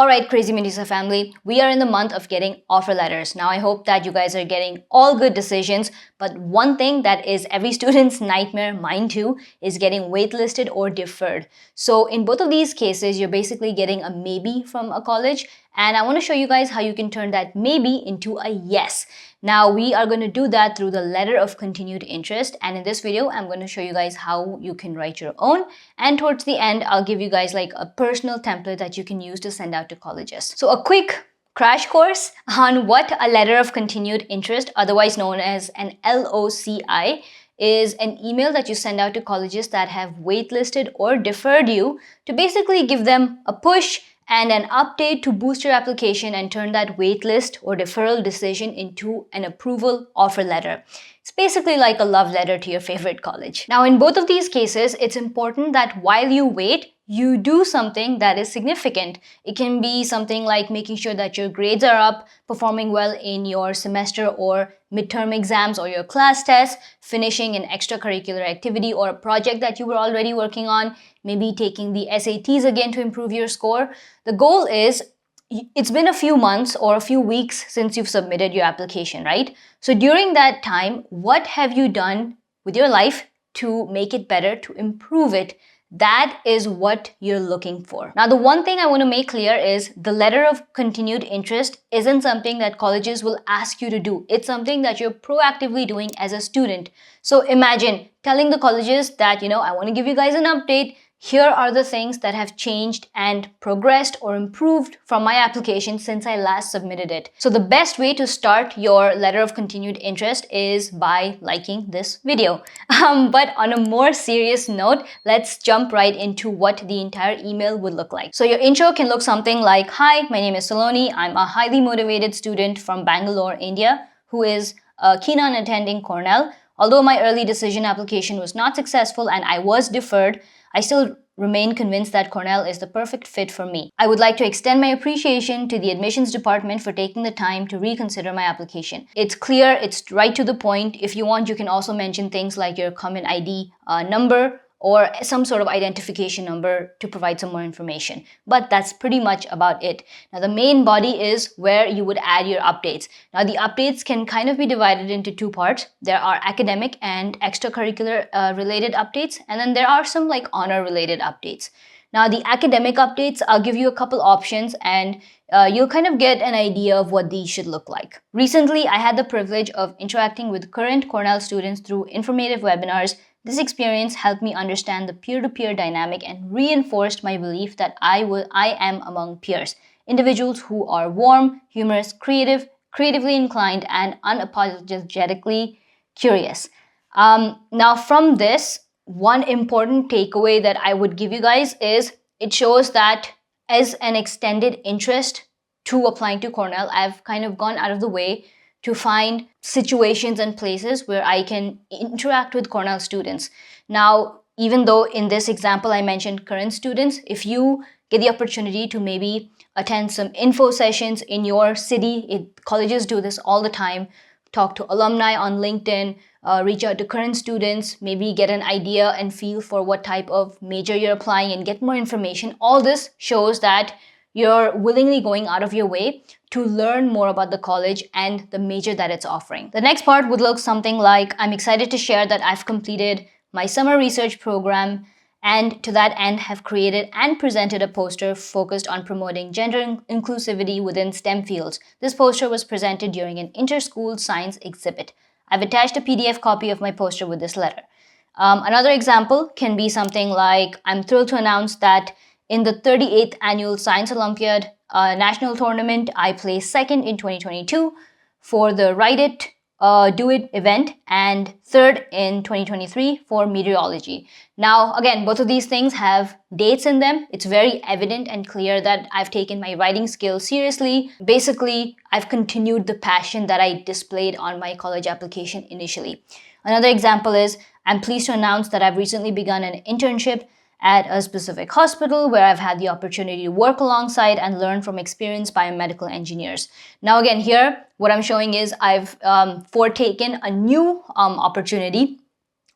Alright, Crazy Medusa family, we are in the month of getting offer letters. Now I hope that you guys are getting all good decisions, but one thing that is every student's nightmare, mine too, is getting waitlisted or deferred. So in both of these cases, you're basically getting a maybe from a college, and I want to show you guys how you can turn that maybe into a yes. Now we are going to do that through the letter of continued interest, and in this video I'm going to show you guys how you can write your own, and towards the end I'll give you guys like a personal template that you can use to send out to colleges. So a quick crash course on what a letter of continued interest, otherwise known as an LOCI, is an email that you send out to colleges that have waitlisted or deferred you to basically give them a push and an update to boost your application and turn that waitlist or deferral decision into an approval offer letter. It's basically like a love letter to your favorite college. Now, in both of these cases, it's important that while you wait, you do something that is significant. It can be something like making sure that your grades are up, performing well in your semester or midterm exams or your class tests, finishing an extracurricular activity or a project that you were already working on, maybe taking the SATs again to improve your score. The goal is, it's been a few months or a few weeks since you've submitted your application, right? So during that time, what have you done with your life to make it better, to improve it? That is what you're looking for. Now, the one thing I want to make clear is the letter of continued interest isn't something that colleges will ask you to do. It's something that you're proactively doing as a student. So imagine telling the colleges that, I want to give you guys an update. Here are the things that have changed and progressed or improved from my application since I last submitted it. So the best way to start your letter of continued interest is by liking this video. But on a more serious note, let's jump right into what the entire email would look like. So your intro can look something like, "Hi, my name is Saloni. I'm a highly motivated student from Bangalore, India, who is keen on attending Cornell. Although my early decision application was not successful and I was deferred, I still remain convinced that Cornell is the perfect fit for me. I would like to extend my appreciation to the admissions department for taking the time to reconsider my application." It's clear, it's right to the point. If you want, you can also mention things like your common ID number or some sort of identification number to provide some more information. But that's pretty much about it. Now, the main body is where you would add your updates. Now, the updates can kind of be divided into two parts. There are academic and extracurricular related updates, and then there are some like honor related updates. Now, the academic updates, I'll give you a couple options and you'll kind of get an idea of what these should look like. Recently, I had the privilege of interacting with current Cornell students through informative webinars. This experience helped me understand the peer-to-peer dynamic and reinforced my belief that I am among peers, individuals who are warm, humorous, creatively inclined, and unapologetically curious. Now, from this, one important takeaway that I would give you guys is it shows that as an extended interest to applying to Cornell, I've kind of gone out of the way to find situations and places where I can interact with Cornell students. Now, even though in this example I mentioned current students, if you get the opportunity to maybe attend some info sessions in your city, colleges do this all the time, talk to alumni on LinkedIn, reach out to current students, maybe get an idea and feel for what type of major you're applying and get more information. All this shows that you're willingly going out of your way to learn more about the college and the major that it's offering. The next part would look something like, "I'm excited to share that I've completed my summer research program and to that end have created and presented a poster focused on promoting gender inclusivity within STEM fields. This poster was presented during an inter-school science exhibit. I've attached a PDF copy of my poster with this letter." Another example can be something like, "I'm thrilled to announce that in the 38th Annual Science Olympiad National Tournament, I placed second in 2022 for the Write It, Do It event and third in 2023 for meteorology." Now, again, both of these things have dates in them. It's very evident and clear that I've taken my writing skills seriously. Basically, I've continued the passion that I displayed on my college application initially. Another example is, "I'm pleased to announce that I've recently begun an internship at a specific hospital where I've had the opportunity to work alongside and learn from experienced biomedical engineers." Now again, here, what I'm showing is I've foretaken a new opportunity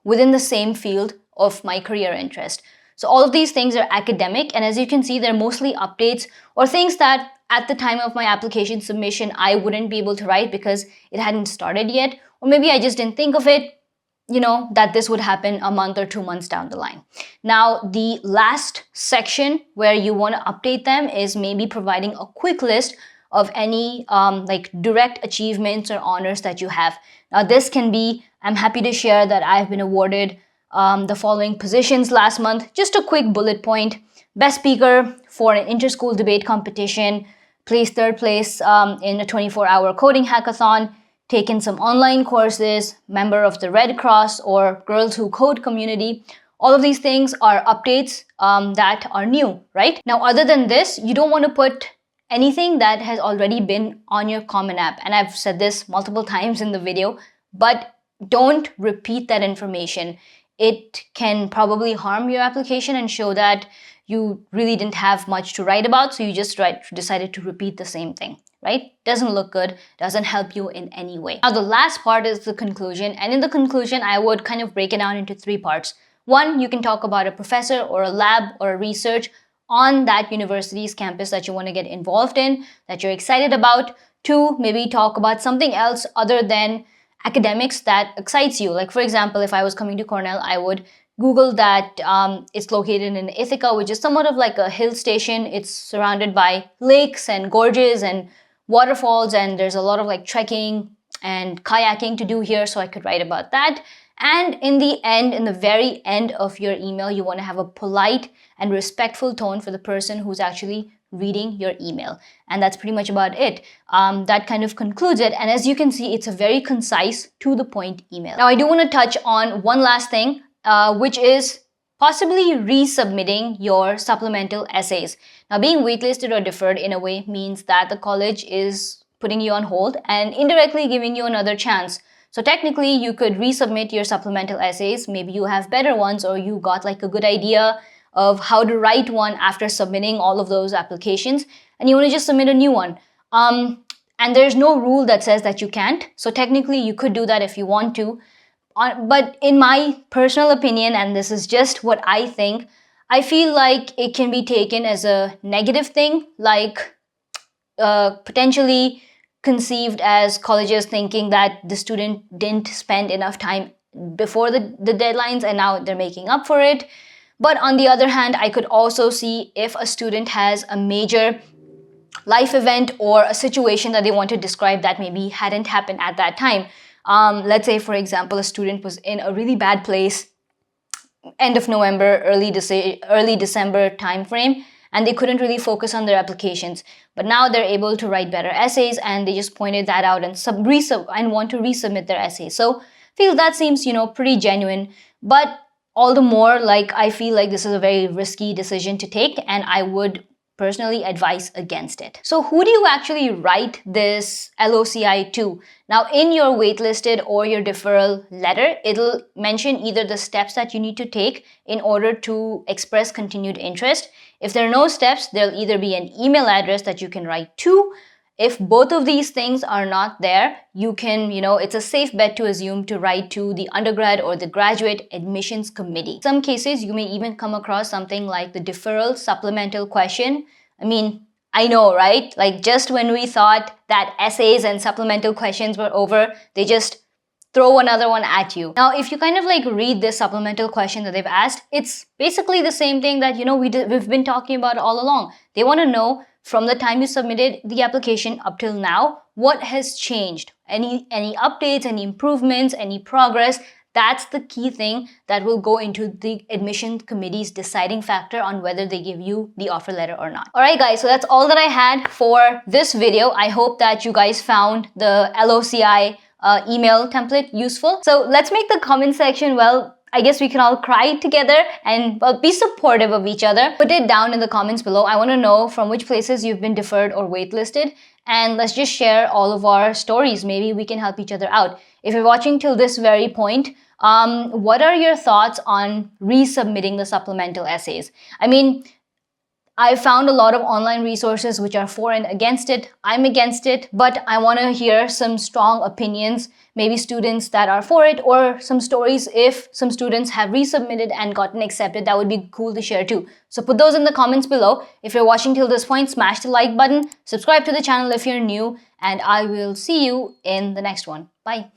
within the same field of my career interest. So all of these things are academic, and as you can see, they're mostly updates or things that at the time of my application submission, I wouldn't be able to write because it hadn't started yet, or maybe I just didn't think of it, that this would happen a month or 2 months down the line. Now, the last section where you want to update them is maybe providing a quick list of any like direct achievements or honors that you have. Now, this can be, I'm happy to share that I've been awarded the following positions last month. Just a quick bullet point: best speaker for an inter-school debate competition, placed third place in a 24-hour coding hackathon, taken some online courses, member of the Red Cross or Girls Who Code community. All of these things are updates that are new, right? Now, other than this, you don't want to put anything that has already been on your Common App. And I've said this multiple times in the video, but don't repeat that information. It can probably harm your application and show that you really didn't have much to write about, so you just decided to repeat the same thing, right? Doesn't look good, doesn't help you in any way. Now, the last part is the conclusion, and in the conclusion, I would kind of break it down into 3 parts. 1, you can talk about a professor or a lab or a research on that university's campus that you want to get involved in, that you're excited about. 2, maybe talk about something else other than academics that excites you. Like, for example, if I was coming to Cornell, I would Google that it's located in Ithaca, which is somewhat of like a hill station. It's surrounded by lakes and gorges and waterfalls, and there's a lot of like trekking and kayaking to do here, so I could write about that. And in the very end of your email, you want to have a polite and respectful tone for the person who's actually reading your email. And that's pretty much about it. That kind of concludes it. And as you can see, it's a very concise, to the point email. Now, I do want to touch on one last thing, which is possibly resubmitting your supplemental essays. Now, being waitlisted or deferred in a way means that the college is putting you on hold and indirectly giving you another chance. So technically, you could resubmit your supplemental essays. Maybe you have better ones, or you got like a good idea of how to write one after submitting all of those applications, and you want to just submit a new one. And there's no rule that says that you can't. So technically, you could do that if you want to. But in my personal opinion, and this is just what I think, I feel like it can be taken as a negative thing, like potentially conceived as colleges thinking that the student didn't spend enough time before the deadlines and now they're making up for it. But on the other hand, I could also see if a student has a major life event or a situation that they want to describe that maybe hadn't happened at that time. Let's say, for example, a student was in a really bad place, end of November, early December timeframe, and they couldn't really focus on their applications. But now they're able to write better essays, and they just pointed that out and want to resubmit their essays. So I feel that seems, pretty genuine. But all the more, like, I feel like this is a very risky decision to take, and I would personally advise against it. So who do you actually write this LOCI to? Now, in your waitlisted or your deferral letter, it'll mention either the steps that you need to take in order to express continued interest. If there are no steps, there'll either be an email address that you can write to. If both of these things are not there, you can, it's a safe bet to assume to write to the undergrad or the graduate admissions committee. In some cases, you may even come across something like the deferral supplemental question. I mean, I know, right? Like, just when we thought that essays and supplemental questions were over, they just throw another one at you. Now, if you kind of like read this supplemental question that they've asked, it's basically the same thing that, we've been talking about all along. They want to know, from the time you submitted the application up till now, what has changed? Any updates, any improvements, any progress? That's the key thing that will go into the admission committee's deciding factor on whether they give you the offer letter or not. All right, guys, so that's all that I had for this video. I hope that you guys found the LOCI email template useful. So let's make the comment section, I guess we can all cry together and be supportive of each other. Put it down in the comments below. I want to know from which places you've been deferred or waitlisted, and let's just share all of our stories. Maybe we can help each other out. If you're watching till this very point, what are your thoughts on resubmitting the supplemental essays? I mean, I found a lot of online resources which are for and against it. I'm against it, but I want to hear some strong opinions, maybe students that are for it, or some stories if some students have resubmitted and gotten accepted. That would be cool to share too. So put those in the comments below. If you're watching till this point, smash the like button, subscribe to the channel if you're new, and I will see you in the next one. Bye.